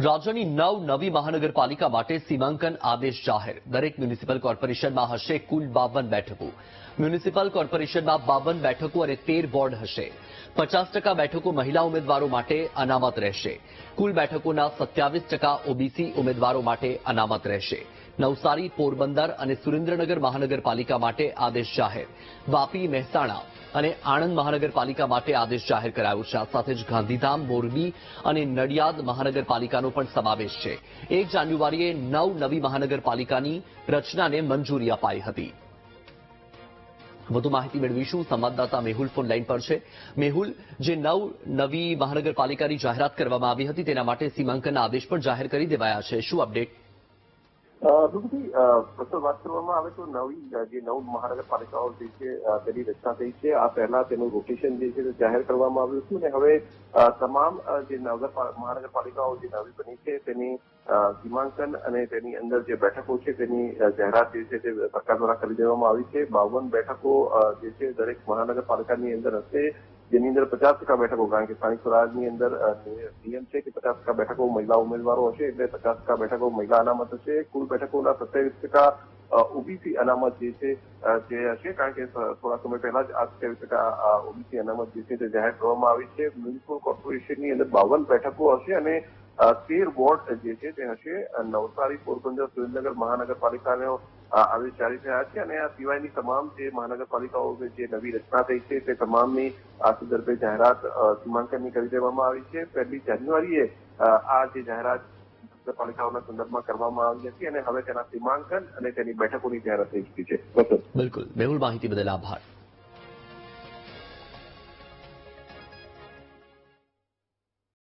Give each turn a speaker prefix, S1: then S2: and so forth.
S1: રાજ્યની નવી મહાનગરપાલિકા માટે સીમાંકન આદેશ જાહેર. દરેક મ્યુનિસિપલ કોર્પોરેશનમાં હશે કુલ 52 બેઠકો. મ્યુનિસિપલ કોર્પોરેશનમાં 52 બેઠકો અને 13 વોર્ડ હશે. 50% બેઠકો મહિલા ઉમેદવારો માટે અનામત રહેશે. કુલ બેઠકોના 27% ઓબીસી ઉમેદવારો માટે અનામત રહેશે. નવસારી, પોરબંદર અને સુરેન્દ્રનગર મહાનગરપાલિકા માટે આદેશ જાહેર. વાપી, મહેસાણા અને આણંદ મહાનગરપાલિકા માટે આદેશ જાહેર કરાયો છે. આ સાથે જ ગાંધીધામ, મોરબી અને નડિયાદ મહાનગરપાલિકાનો પણ સમાવેશ છે. 1 જાન્યુઆરીએ નવી મહાનગરપાલિકાની રચનાને મંજૂરી અપાઈ હતી. વધુ માહિતી મેળવીશું. સંવાદદાતા મેહુલ ફોન લાઈન પર છે. મેહુલ, જે નવી મહાનગરપાલિકાની જાહેરાત કરવામાં આવી હતી તેના માટે સીમાંકનના આદેશ પણ જાહેર કરી દેવાયા છે. શું અપડેટ?
S2: વાત કરવામાં આવે તો નવ મહાનગરપાલિકાઓ જે છે તેની રચના થઈ છે. આ પહેલા તેનું રોટેશન જે છે તે જાહેર કરવામાં આવ્યું હતું અને હવે તમામ જે મહાનગરપાલિકાઓ જે નવી બની છે તેની સીમાંકન અને તેની અંદર જે બેઠકો છે તેની જાહેરાત જે છે તે સરકાર દ્વારા કરી દેવામાં આવી છે. 52 બેઠકો જે છે દરેક મહાનગરપાલિકાની અંદર હશે, જેની અંદર 50% બેઠકો, કારણ કે સ્થાનિક સ્વરાજની અંદર નિયમ છે કે 50% બેઠકો મહિલા ઉમેદવારો હશે, એટલે 50% બેઠકો મહિલા અનામત હશે. કુલ બેઠકોના 27% ઓબીસી અનામત જે છે તે હશે, કારણ કે થોડા સમય પહેલા જ આ 27% ઓબીસી અનામત જે છે તે જાહેર કરવામાં આવી છે. મ્યુનિસિપલ કોર્પોરેશનની અંદર 52 બેઠકો હશે અને 13 વોર્ડ જે છે તે હશે. નવસારી, પોરબંદર, સુરેન્દ્રનગર મહાનગરપાલિકાનો આદેશ જારી થયા છે અને આ સિવાયની તમામ જે મહાનગરપાલિકાઓ જે નવી રચના થઈ છે તે તમામની આ સંદર્ભે જાહેરાત સીમાંકનની કરી દેવામાં આવી છે. 1 જાન્યુઆરીએ આ જે જાહેરાત નગરપાલિકાઓના સંદર્ભમાં કરવામાં આવી હતી અને હવે તેના સીમાંકન અને તેની બેઠકોની જાહેરાત થઈ ચૂકી છે.
S1: બિલકુલ મેહુલ, માહિતી બદલ આભાર.